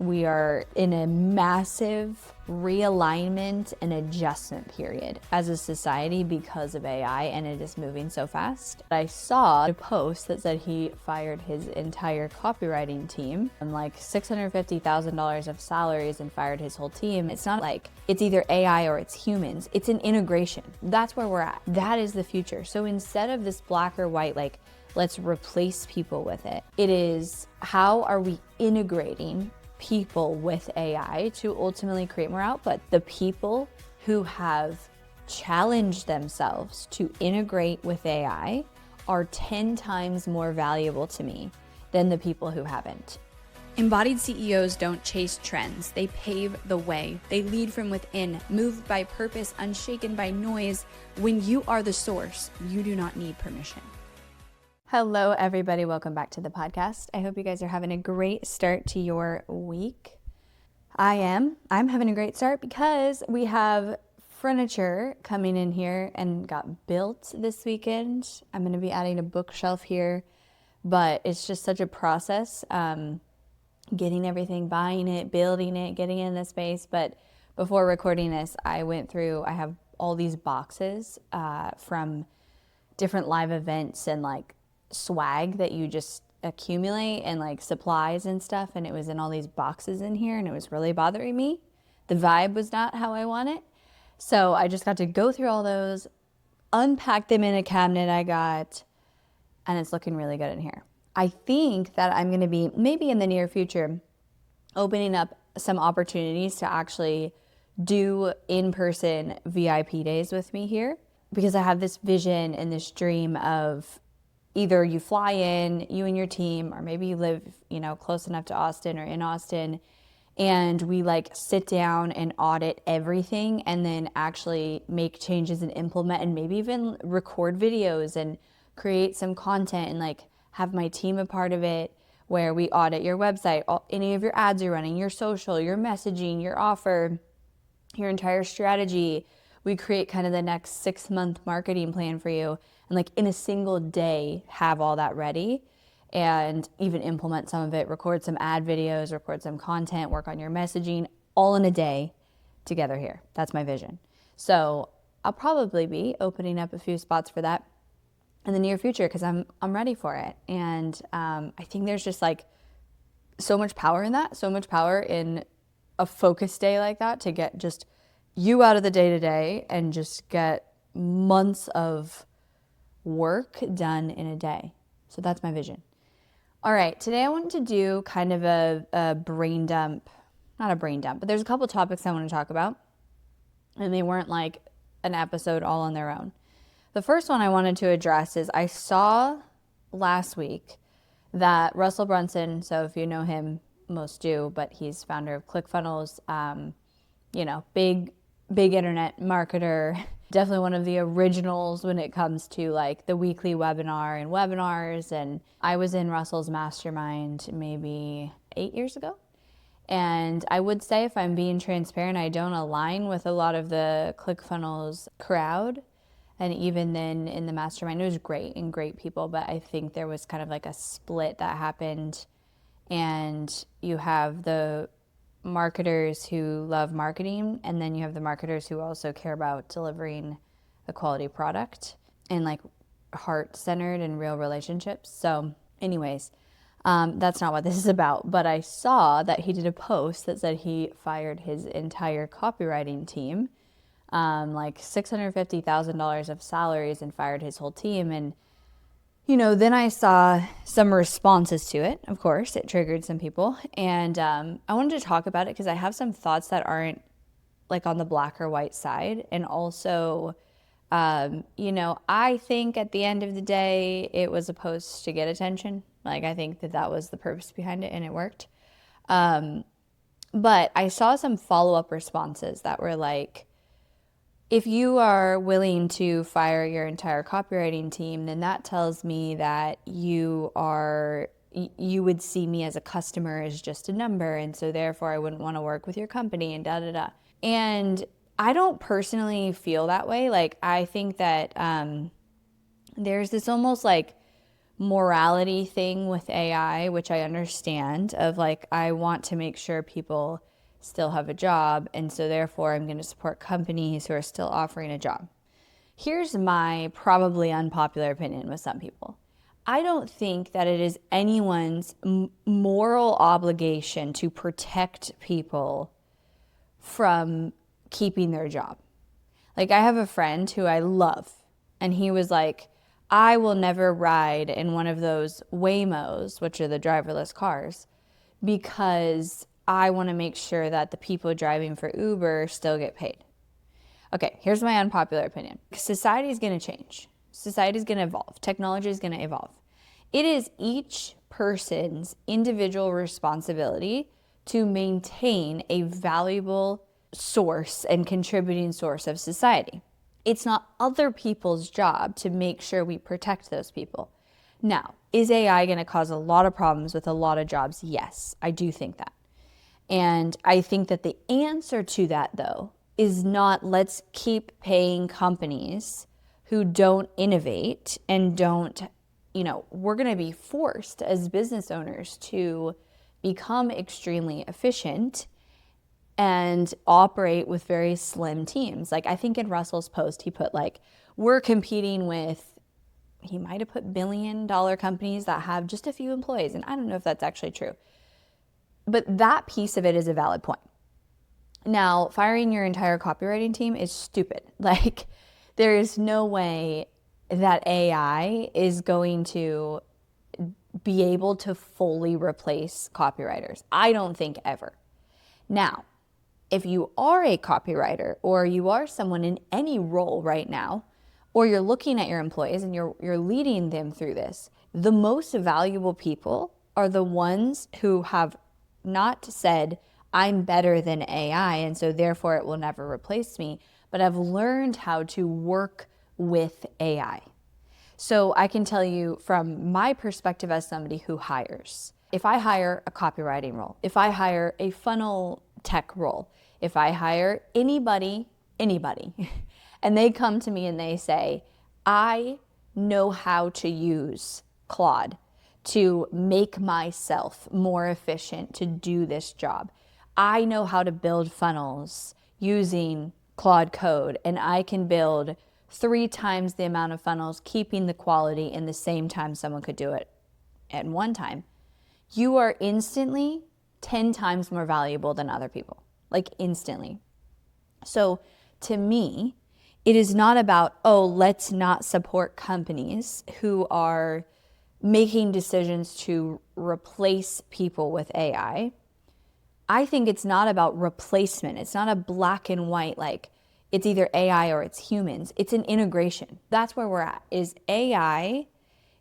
We are in a massive realignment and adjustment period as a society because of AI, and it is moving so fast. I saw a post that said he fired his entire copywriting team and like $650,000 of salaries and fired his whole team. It's not like it's either AI or it's humans. It's an integration. That's where we're at. That is the future. So instead of this black or white, like, let's replace people with it, it is how are we integrating people with AI to ultimately create more output. The people who have challenged themselves to integrate with AI are 10 times more valuable to me than the people who haven't. Embodied CEOs don't chase trends. They pave the way. They lead from within, moved by purpose, unshaken by noise. When you are the source, you do not need permission. Hello, everybody. Welcome back to the podcast. I hope you guys are having a great start to your week. I'm having a great start because we have furniture coming in here and got built this weekend. I'm going to be adding a bookshelf here, but it's just such a process, getting everything, buying it, building it, getting in the space. But before recording this, I have all these boxes from different live events and like swag that you just accumulate and like supplies and stuff, and it was in all these boxes in here and it was really bothering me. The vibe was not how I want it. So I just got to go through all those, unpack them in a cabinet I got, and it's looking really good in here. I think that I'm going to be, maybe in the near future, opening up some opportunities to actually do in-person VIP days with me here, because I have this vision and this dream of either you fly in, you and your team, or maybe you live, close enough to Austin or in Austin, and we like sit down and audit everything and then actually make changes and implement and maybe even record videos and create some content and like have my team a part of it, where we audit your website, any of your ads you're running, your social, your messaging, your offer, your entire strategy. We create kind of the next 6-month marketing plan for you, and like in a single day have all that ready and even implement some of it, record some ad videos, record some content, work on your messaging, all in a day together here. That's my vision. So I'll probably be opening up a few spots for that in the near future because I'm ready for it. And I think there's just like so much power in that, so much power in a focus day like that to get just you out of the day-to-day and just get months of work done in a day. So that's my vision. All right, today I wanted to do kind of a brain dump, not a brain dump, but there's a couple topics I want to talk about, and they weren't like an episode all on their own. The first one I wanted to address is I saw last week that Russell Brunson, so if you know him, most do, but he's founder of ClickFunnels, big internet marketer, definitely one of the originals when it comes to like the weekly webinar and webinars. And I was in Russell's mastermind maybe 8 years ago. And I would say, if I'm being transparent, I don't align with a lot of the ClickFunnels crowd. And even then in the mastermind, it was great and great people, but I think there was kind of like a split that happened. And you have the marketers who love marketing, and then you have the marketers who also care about delivering a quality product and like heart-centered and real relationships. So anyways, that's not what this is about, but I saw that he did a post that said he fired his entire copywriting team, like $650,000 of salaries, and fired his whole team. And then I saw some responses to it. Of course, it triggered some people. And I wanted to talk about it because I have some thoughts that aren't like on the black or white side. And also, I think at the end of the day, it was a post to get attention. Like, I think that was the purpose behind it, and it worked. But I saw some follow-up responses that were like, if you are willing to fire your entire copywriting team, then that tells me that you would see me as a customer as just a number, and so therefore I wouldn't want to work with your company, and da-da-da. And I don't personally feel that way. Like, I think that there's this almost like morality thing with AI, which I understand, of like, I want to make sure people still have a job. And so therefore I'm going to support companies who are still offering a job. Here's my probably unpopular opinion with some people. I don't think that it is anyone's moral obligation to protect people from keeping their job. Like, I have a friend who I love, and he was like, I will never ride in one of those Waymos, which are the driverless cars, because I want to make sure that the people driving for Uber still get paid. Okay, here's my unpopular opinion. Society is going to change. Society is going to evolve. Technology is going to evolve. It is each person's individual responsibility to maintain a valuable source and contributing source of society. It's not other people's job to make sure we protect those people. Now, is AI going to cause a lot of problems with a lot of jobs? Yes, I do think that. And I think that the answer to that, though, is not let's keep paying companies who don't innovate and don't, we're going to be forced as business owners to become extremely efficient and operate with very slim teams. Like, I think in Russell's post, he put like, we're competing with, he might have put billion-dollar companies that have just a few employees. And I don't know if that's actually true. But that piece of it is a valid point. Now, firing your entire copywriting team is stupid. Like, there is no way that AI is going to be able to fully replace copywriters. I don't think ever. Now, if you are a copywriter or you are someone in any role right now, or you're looking at your employees and you're leading them through this, the most valuable people are the ones who have not said, I'm better than AI, and so therefore it will never replace me, but I've learned how to work with AI. So I can tell you from my perspective as somebody who hires, if I hire a copywriting role, if I hire a funnel tech role, if I hire anybody, and they come to me and they say, I know how to use Claude to make myself more efficient to do this job. I know how to build funnels using Claude code, and I can build 3 times the amount of funnels, keeping the quality in the same time someone could do it at one time. You are instantly 10 times more valuable than other people, like instantly. So to me, it is not about, let's not support companies who are making decisions to replace people with AI. I think it's not about replacement. It's not a black and white, like it's either AI or it's humans. It's an integration. That's where we're at, is AI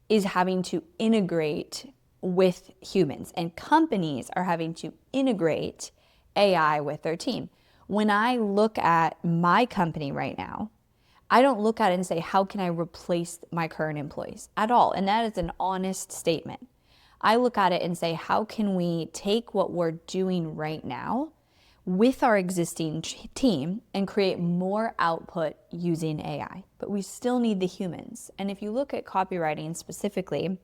is having to integrate with humans, and companies are having to integrate AI with their team. When I look at my company right now, I don't look at it and say, how can I replace my current employees at all? And that is an honest statement. I look at it and say, how can we take what we're doing right now with our existing team and create more output using AI? But we still need the humans. And if you look at copywriting specifically,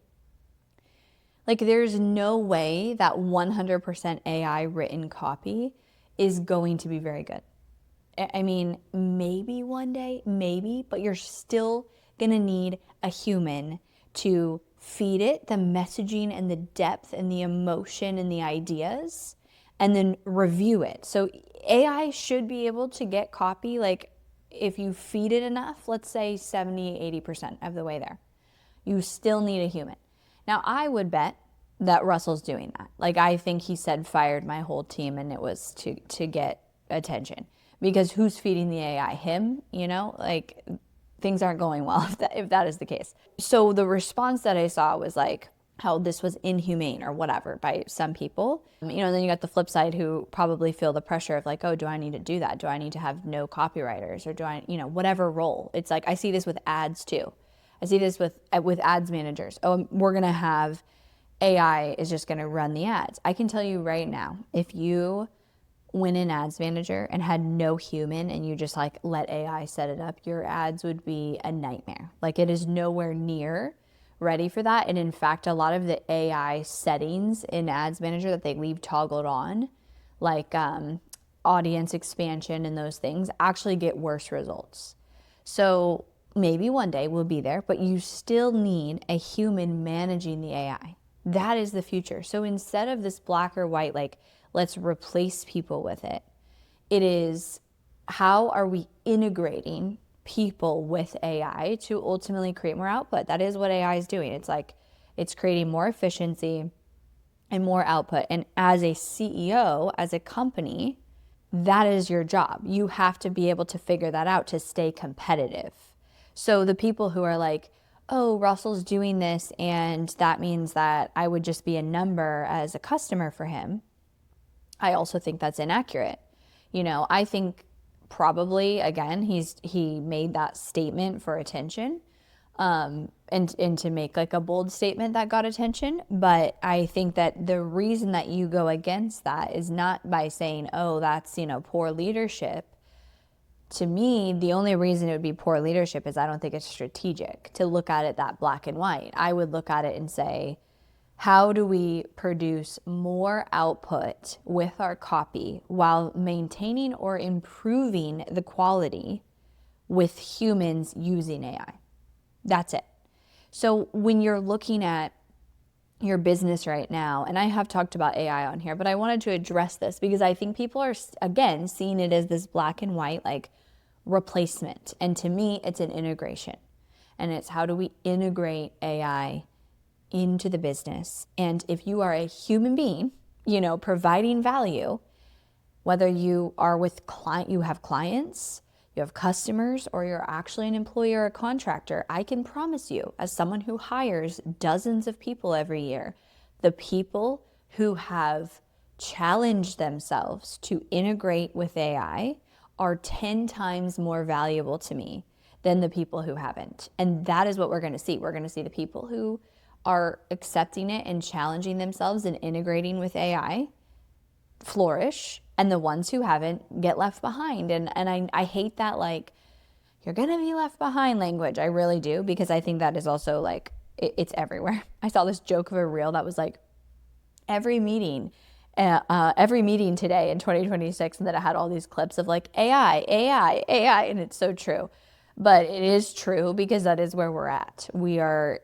like there's no way that 100% AI written copy is going to be very good. I mean, maybe one day, maybe, but you're still gonna need a human to feed it the messaging and the depth and the emotion and the ideas, and then review it. So AI should be able to get copy, like if you feed it enough, let's say 70, 80% of the way there. You still need a human. Now, I would bet that Russell's doing that. Like, I think he said fired my whole team and it was to get attention. Because who's feeding the AI? Him, like things aren't going well if that is the case. So the response that I saw was like how this was inhumane or whatever by some people. And then you got the flip side who probably feel the pressure of like, oh, do I need to do that? Do I need to have no copywriters, or do I, whatever role? It's like, I see this with ads too. I see this with ads managers. Oh, we're going to have AI is just going to run the ads. I can tell you right now, if you went in ads manager and had no human and you just like let AI set it up, your ads would be a nightmare. Like, it is nowhere near ready for that. And in fact, a lot of the AI settings in Ads Manager that they leave toggled on, like audience expansion and those things, actually get worse results. So maybe one day we'll be there, but you still need a human managing the AI. That is the future. So instead of this black or white, like, let's replace people with it, it is, how are we integrating people with AI to ultimately create more output? That is what AI is doing. It's like, it's creating more efficiency and more output. And as a CEO, as a company, that is your job. You have to be able to figure that out to stay competitive. So the people who are like, oh, Russell's doing this and that means that I would just be a number as a customer for him, I also think that's inaccurate. I think probably, again, he made that statement for attention, and to make like a bold statement that got attention. But I think that the reason that you go against that is not by saying, oh, that's, poor leadership. To me, the only reason it would be poor leadership is I don't think it's strategic to look at it that black and white. I would look at it and say, how do we produce more output with our copy while maintaining or improving the quality with humans using AI? That's it. So when you're looking at your business right now, and I have talked about AI on here, but I wanted to address this because I think people are, again, seeing it as this black and white, like, replacement. And to me, it's an integration. And it's, how do we integrate AI into the business? And if you are a human being, providing value, whether you are with you have clients, you have customers, or you're actually an employee or a contractor, I can promise you, as someone who hires dozens of people every year, the people who have challenged themselves to integrate with AI are 10 times more valuable to me than the people who haven't. And that is what we're going to see. We're going to see the people who are accepting it and challenging themselves and integrating with AI flourish, and the ones who haven't get left behind. And I hate that, like, you're going to be left behind language. I really do, because I think that is also like, it's everywhere. I saw this joke of a reel that was like, every meeting today in 2026, and that it had all these clips of like AI, and it's so true. But it is true, because that is where we're at. We are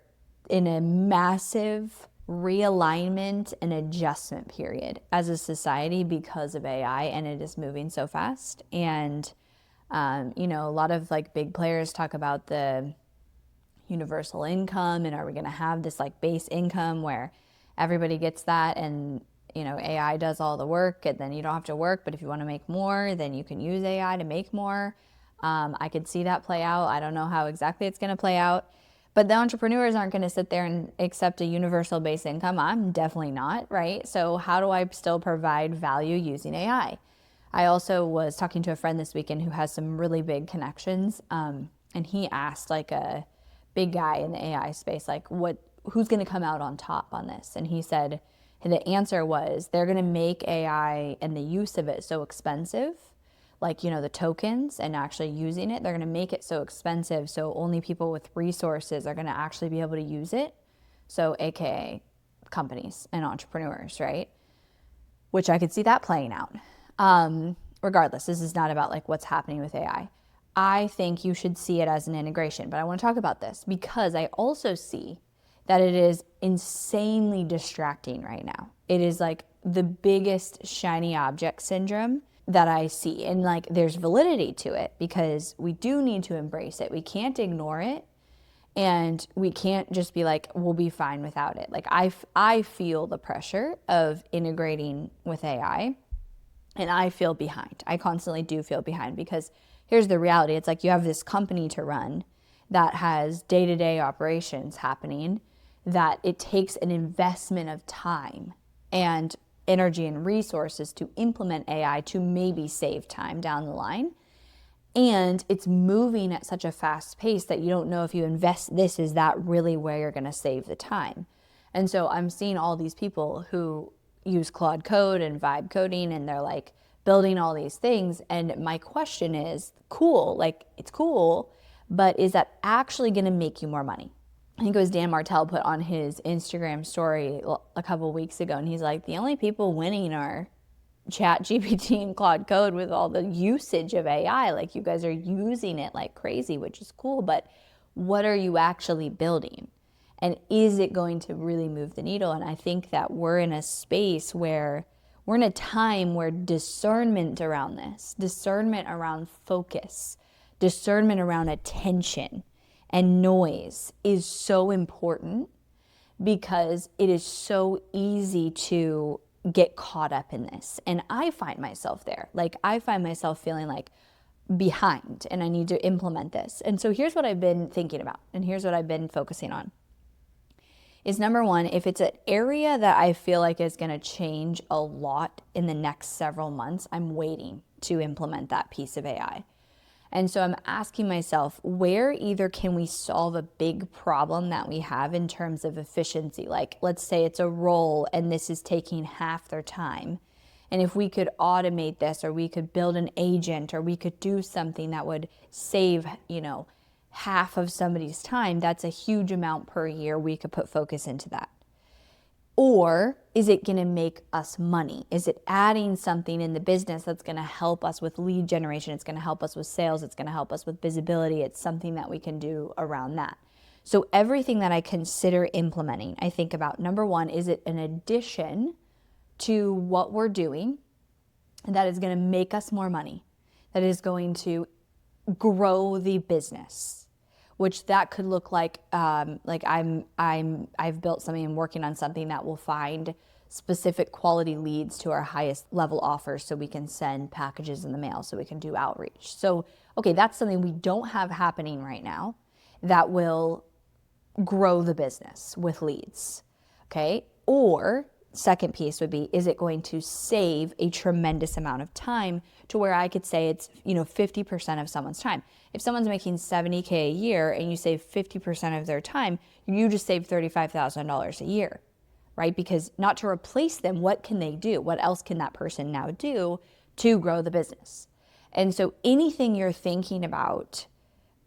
in a massive realignment and adjustment period as a society because of AI, and it is moving so fast. And a lot of like big players talk about the universal income, and are we going to have this like base income where everybody gets that, and AI does all the work, and then you don't have to work, but if you want to make more, then you can use AI to make more. I could see that play out. I don't know how exactly it's going to play out. But the entrepreneurs aren't going to sit there and accept a universal base income. I'm definitely not, right? So how do I still provide value using AI? I also was talking to a friend this weekend who has some really big connections, and he asked like a big guy in the AI space, like, who's going to come out on top on this? And he said, the answer was, they're going to make AI and the use of it so expensive, like, the tokens and actually using it, they're going to make it so expensive so only people with resources are going to actually be able to use it. So AKA companies and entrepreneurs, right? Which I could see that playing out. Regardless, this is not about like what's happening with AI. I think you should see it as an integration, but I want to talk about this because I also see that it is insanely distracting right now. It is like the biggest shiny object syndrome that I see. And like, there's validity to it because we do need to embrace it. We can't ignore it. And we can't just be like, we'll be fine without it. Like I feel the pressure of integrating with AI, and I feel behind. I constantly do feel behind because here's the reality. It's like you have this company to run that has day-to-day operations happening, that it takes an investment of time and energy and resources to implement AI to maybe save time down the line. And it's moving at such a fast pace that you don't know if you invest this, is that really where you're going to save the time? And so I'm seeing all these people who use Claude Code and Vibe coding, and they're like building all these things. And my question is, cool, like it's cool, but is that actually going to make you more money? I think it was Dan Martell put on his Instagram story a couple weeks ago, and he's like, the only people winning are Chat GPT and Claude Code with all the usage of AI. Like, you guys are using it like crazy, which is cool, but what are you actually building? And is it going to really move the needle? And I think that we're in a space where we're in a time where discernment around this, discernment around focus, discernment around attention and noise is so important, because it is so easy to get caught up in this. And I find myself there. Like, I find myself feeling like behind and I need to implement this. And so here's what I've been thinking about, and here's what I've been focusing on. Is number one, if it's an area that I feel like is going to change a lot in the next several months, I'm waiting to implement that piece of AI. And so I'm asking myself, where either can we solve a big problem that we have in terms of efficiency? Like, let's say it's a role and this is taking half their time. And if we could automate this, or we could build an agent, or we could do something that would save, half of somebody's time, that's a huge amount per year. We could put focus into that. Or is it going to make us money? Is it adding something in the business that's going to help us with lead generation? It's going to help us with sales. It's going to help us with visibility. It's something that we can do around that. So everything that I consider implementing, I think about, number one, is it an addition to what we're doing that is going to make us more money, that is going to grow the business? Which that could look like I've built something and working on something that will find specific quality leads to our highest level offers, so we can send packages in the mail, so we can do outreach. So, okay, that's something we don't have happening right now that will grow the business with leads, okay? Or second piece would be, is it going to save a tremendous amount of time to where I could say it's 50% of someone's time. If someone's making $70K a year and you save 50% of their time, you just save $35,000 a year, right? Because not to replace them, what can they do? What else can that person now do to grow the business? And so anything you're thinking about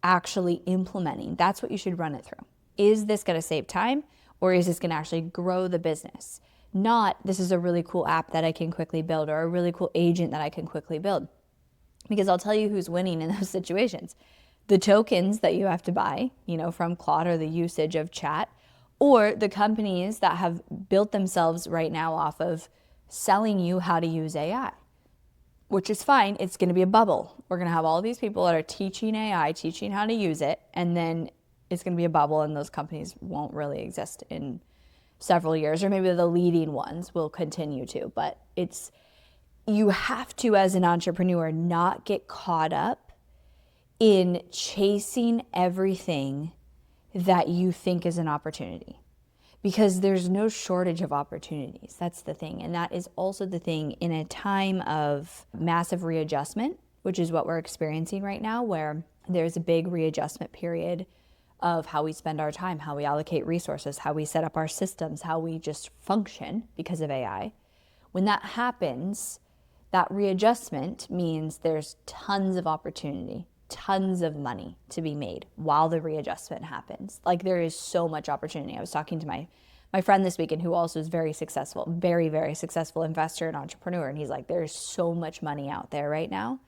actually implementing, that's what you should run it through. Is this going to save time, or is this going to actually grow the business? Not, this is a really cool app that I can quickly build, or a really cool agent that I can quickly build. Because I'll tell you who's winning in those situations. The tokens that you have to buy, from Claude, or the usage of chat, or the companies that have built themselves right now off of selling you how to use AI, which is fine. It's going to be a bubble. We're going to have all these people that are teaching AI, teaching how to use it, and then it's going to be a bubble, and those companies won't really exist in several years, or maybe the leading ones will continue to. But you have to, as an entrepreneur, not get caught up in chasing everything that you think is an opportunity, because there's no shortage of opportunities. That's the thing. And that is also the thing in a time of massive readjustment, which is what we're experiencing right now, where there's a big readjustment period of how we spend our time, how we allocate resources, how we set up our systems, how we just function because of AI. When that happens, that readjustment means there's tons of opportunity, tons of money to be made while the readjustment happens. Like, there is so much opportunity. I was talking to my friend this weekend, who also is very successful, very, very successful investor and entrepreneur. And he's like, there's so much money out there right now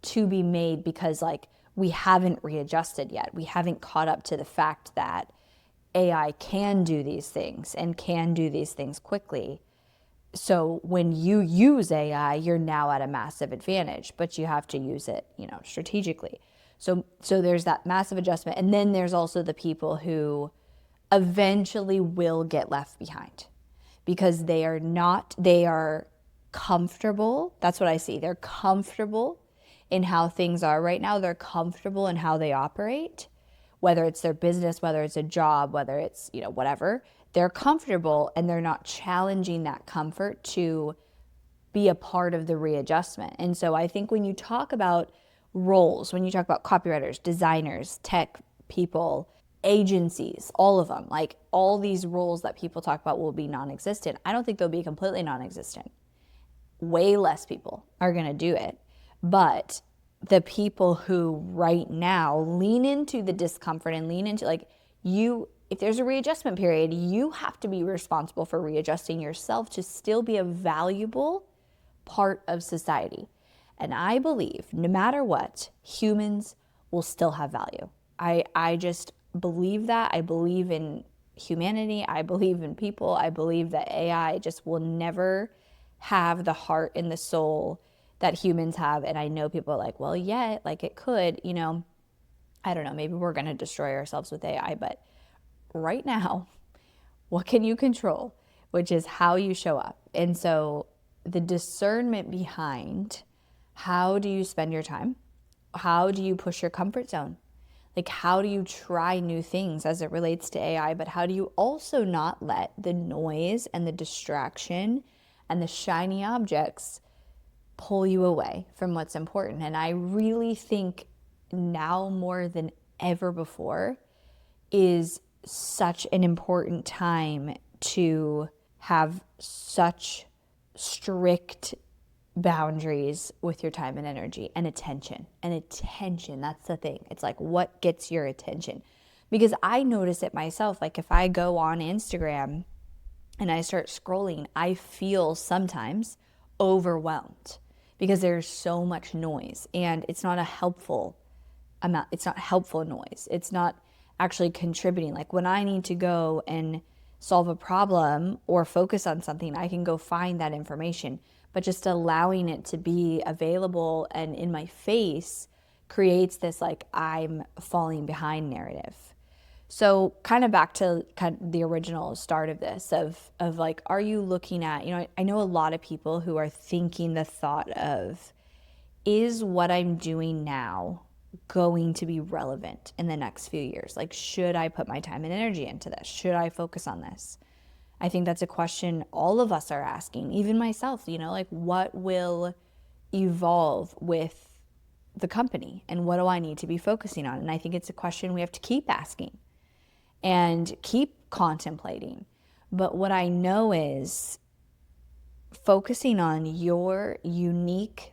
to be made, because we haven't readjusted yet. We haven't caught up to the fact that AI can do these things and can do these things quickly. So when you use AI, you're now at a massive advantage, but you have to use it, strategically. So there's that massive adjustment. And then there's also the people who eventually will get left behind, because they are comfortable. That's what I see. They're comfortable in how things are right now. They're comfortable in how they operate, whether it's their business, whether it's a job, whether it's, whatever. They're comfortable, and they're not challenging that comfort to be a part of the readjustment. And so I think when you talk about roles, when you talk about copywriters, designers, tech people, agencies, all of them, all these roles that people talk about will be non-existent. I don't think they'll be completely non-existent. Way less people are going to do it. But the people who right now lean into the discomfort and lean into, if there's a readjustment period, you have to be responsible for readjusting yourself to still be a valuable part of society. And I believe no matter what, humans will still have value. I just believe that. I believe in humanity. I believe in people. I believe that AI just will never have the heart and the soul that humans have. And I know people are like, well, yeah, like it could, I don't know, maybe we're going to destroy ourselves with AI, but right now, what can you control? Which is how you show up. And so the discernment behind how do you spend your time? How do you push your comfort zone? Like, how do you try new things as it relates to AI? But how do you also not let the noise and the distraction and the shiny objects pull you away from what's important? And I really think now more than ever before is such an important time to have such strict boundaries with your time and energy and attention. And attention, that's the thing. It's like, what gets your attention? Because I notice it myself. Like if I go on Instagram and I start scrolling, I feel sometimes overwhelmed because there's so much noise and it's not a helpful amount. It's not helpful noise. It's not actually contributing. Like when I need to go and solve a problem or focus on something, I can go find that information. But just allowing it to be available and in my face creates this like I'm falling behind narrative. So kind of back to kind of the original start of this of like, are you looking at, I know a lot of people who are thinking the thought of, is what I'm doing now going to be relevant in the next few years? Like, should I put my time and energy into this? Should I focus on this? I think that's a question all of us are asking, even myself, like what will evolve with the company and what do I need to be focusing on? And I think it's a question we have to keep asking and keep contemplating. But what I know is focusing on your unique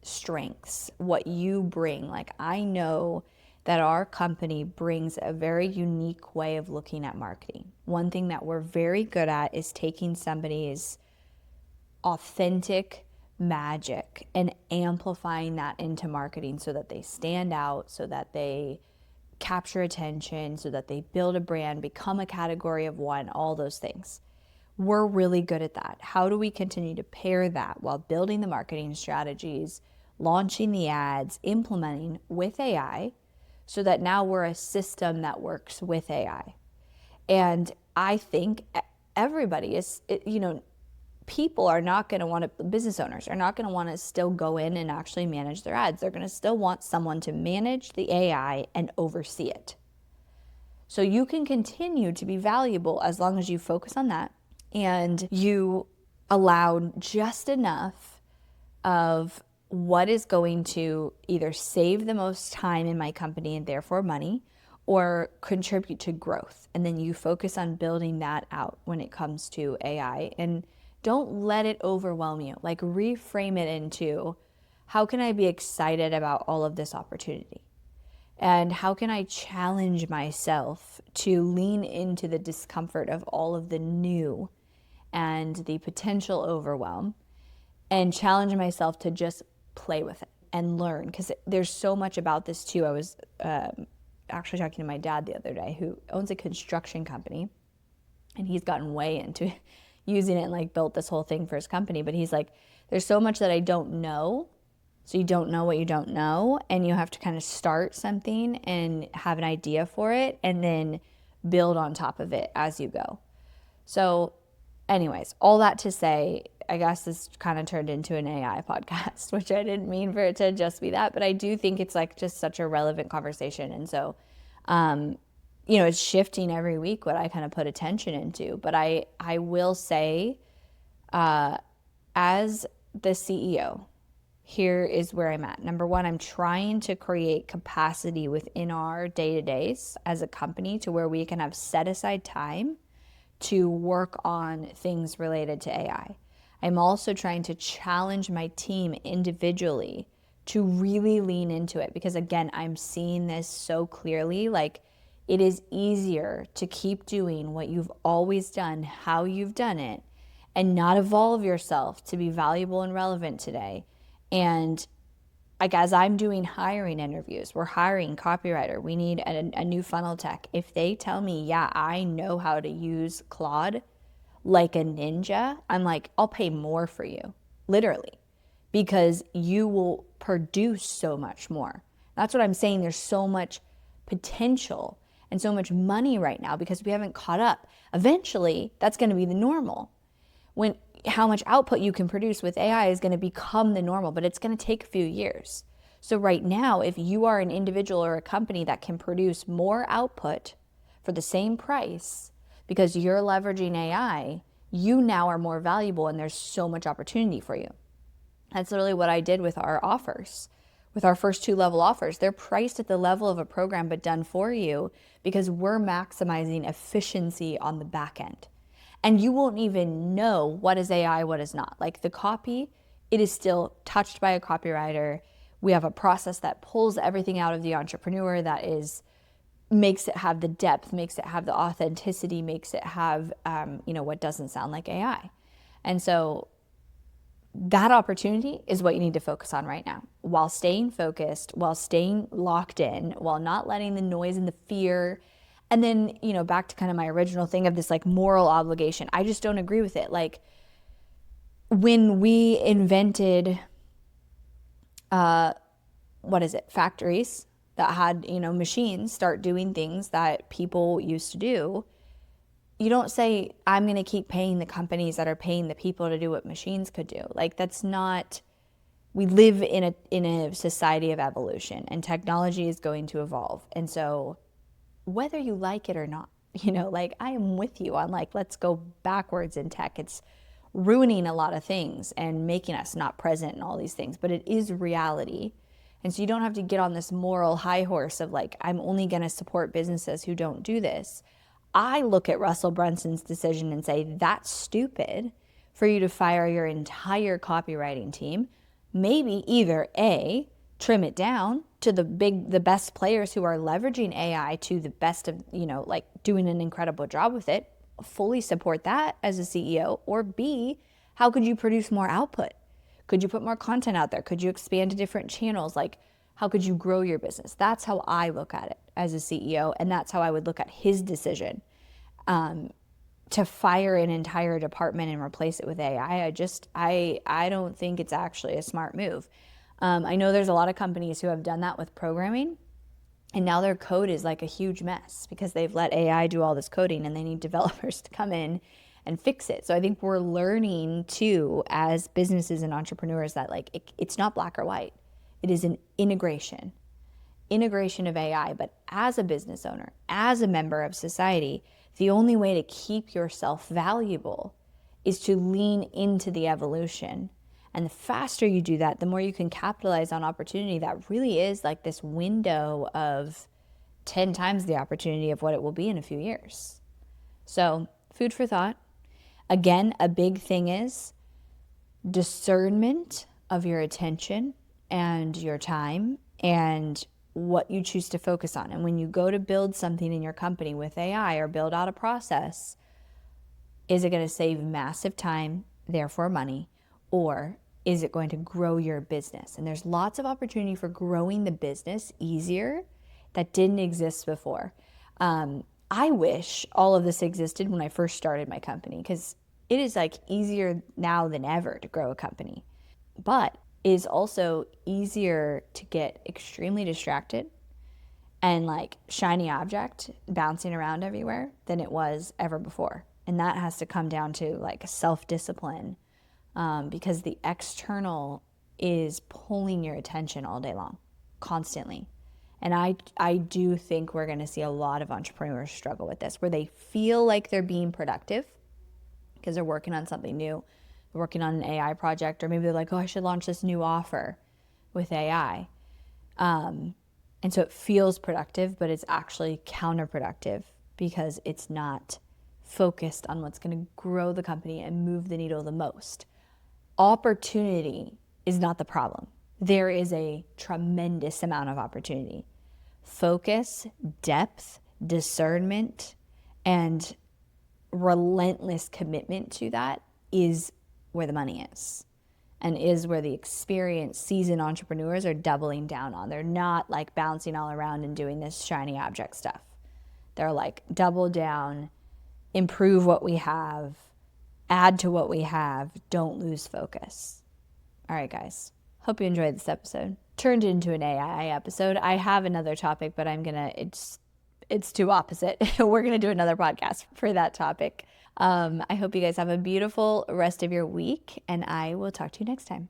strengths, what you bring. Like I know that our company brings a very unique way of looking at marketing. One thing that we're very good at is taking somebody's authentic magic and amplifying that into marketing so that they stand out, so that they capture attention, so that they build a brand, become a category of one, all those things. We're really good at that. How do we continue to pair that while building the marketing strategies, launching the ads, implementing with AI, so that now we're a system that works with AI? And I think everybody is, people are not going to want to, business owners are not going to want to still go in and actually manage their ads. They're going to still want someone to manage the AI and oversee it. So you can continue to be valuable as long as you focus on that and you allow just enough of what is going to either save the most time in my company and therefore money, or contribute to growth. And then you focus on building that out when it comes to AI. And don't let it overwhelm you. Like reframe it into, how can I be excited about all of this opportunity? And how can I challenge myself to lean into the discomfort of all of the new and the potential overwhelm, and challenge myself to just play with it and learn? Because there's so much about this too. I was actually talking to my dad the other day, who owns a construction company, and he's gotten way into using it and like built this whole thing for his company. But he's like, there's so much that I don't know. So you don't know what you don't know, and you have to kind of start something and have an idea for it and then build on top of it as you go. So anyways, all that to say, I guess this kind of turned into an AI podcast, which I didn't mean for it to just be that, but I do think it's like just such a relevant conversation. And so, it's shifting every week what I kind of put attention into. But I will say, as the CEO, here is where I'm at. Number one, I'm trying to create capacity within our day-to-days as a company to where we can have set aside time to work on things related to AI. I'm also trying to challenge my team individually to really lean into it, because again, I'm seeing this so clearly. Like, It is easier to keep doing what you've always done, how you've done it, and not evolve yourself to be valuable and relevant today. And like as I'm doing hiring interviews, we're hiring copywriter, we need a new funnel tech. If they tell me, yeah, I know how to use Claude like a ninja, I'm like, I'll pay more for you, literally, because you will produce so much more. That's what I'm saying. There's so much potential and so much money right now because we haven't caught up. Eventually, that's going to be the normal. When how much output you can produce with AI is going to become the normal, but it's going to take a few years. So right now, if you are an individual or a company that can produce more output for the same price because you're leveraging AI, you now are more valuable and there's so much opportunity for you. That's literally what I did with our offers. With our first 2-level offers, they're priced at the level of a program but done for you because we're maximizing efficiency on the back end. And you won't even know what is AI, what is not. Like the copy, it is still touched by a copywriter. We have a process that pulls everything out of the entrepreneur that makes it have the depth, makes it have the authenticity, makes it have, what doesn't sound like AI. And so that opportunity is what you need to focus on right now while staying focused, while staying locked in, while not letting the noise and the fear. And then, back to kind of my original thing of this like moral obligation. I just don't agree with it. Like when we invented, factories that had, machines start doing things that people used to do, you don't say, I'm going to keep paying the companies that are paying the people to do what machines could do. Like that's not, we live in a society of evolution and technology is going to evolve. And so whether you like it or not, like I am with you on like, let's go backwards in tech. It's ruining a lot of things and making us not present and all these things, but it is reality. And so you don't have to get on this moral high horse of like, I'm only going to support businesses who don't do this. I look at Russell Brunson's decision and say, that's stupid for you to fire your entire copywriting team. Maybe either A, trim it down to the best players who are leveraging AI to the best of, like doing an incredible job with it, fully support that as a CEO, or B, how could you produce more output? Could you put more content out there? Could you expand to different channels? Like, how could you grow your business? That's how I look at it as a CEO, and that's how I would look at his decision to fire an entire department and replace it with AI. I don't think it's actually a smart move. I know there's a lot of companies who have done that with programming, and now their code is like a huge mess because they've let AI do all this coding and they need developers to come in and fix it. So I think we're learning too, as businesses and entrepreneurs, that like it's not black or white. It is an integration of AI. But as a business owner, as a member of society, the only way to keep yourself valuable is to lean into the evolution. And the faster you do that, the more you can capitalize on opportunity that really is like this window of 10 times the opportunity of what it will be in a few years. So, food for thought. Again, a big thing is discernment of your attention and your time and what you choose to focus on. And when you go to build something in your company with AI or build out a process, is it going to save massive time, therefore money, or is it going to grow your business? And there's lots of opportunity for growing the business easier that didn't exist before. I wish all of this existed when I first started my company because it is like easier now than ever to grow a company. But it is also easier to get extremely distracted and like shiny object bouncing around everywhere than it was ever before. And that has to come down to like self-discipline because the external is pulling your attention all day long, constantly. And I do think we're going to see a lot of entrepreneurs struggle with this, where they feel like they're being productive because they're working on something new, they're working on an AI project, or maybe they're like, oh, I should launch this new offer with AI. And so it feels productive, but it's actually counterproductive because it's not focused on what's going to grow the company and move the needle the most. Opportunity is not the problem. There is a tremendous amount of opportunity. Focus, depth, discernment and relentless commitment to that is where the money is, and is where the experienced, seasoned entrepreneurs are doubling down on. They're not like bouncing all around and doing this shiny object stuff. They're like, double down, improve what we have, add to what we have, don't lose focus. All right, guys. Hope you enjoyed this episode. Turned into an AI episode. I have another topic, but it's too opposite. We're going to do another podcast for that topic. I hope you guys have a beautiful rest of your week, and I will talk to you next time.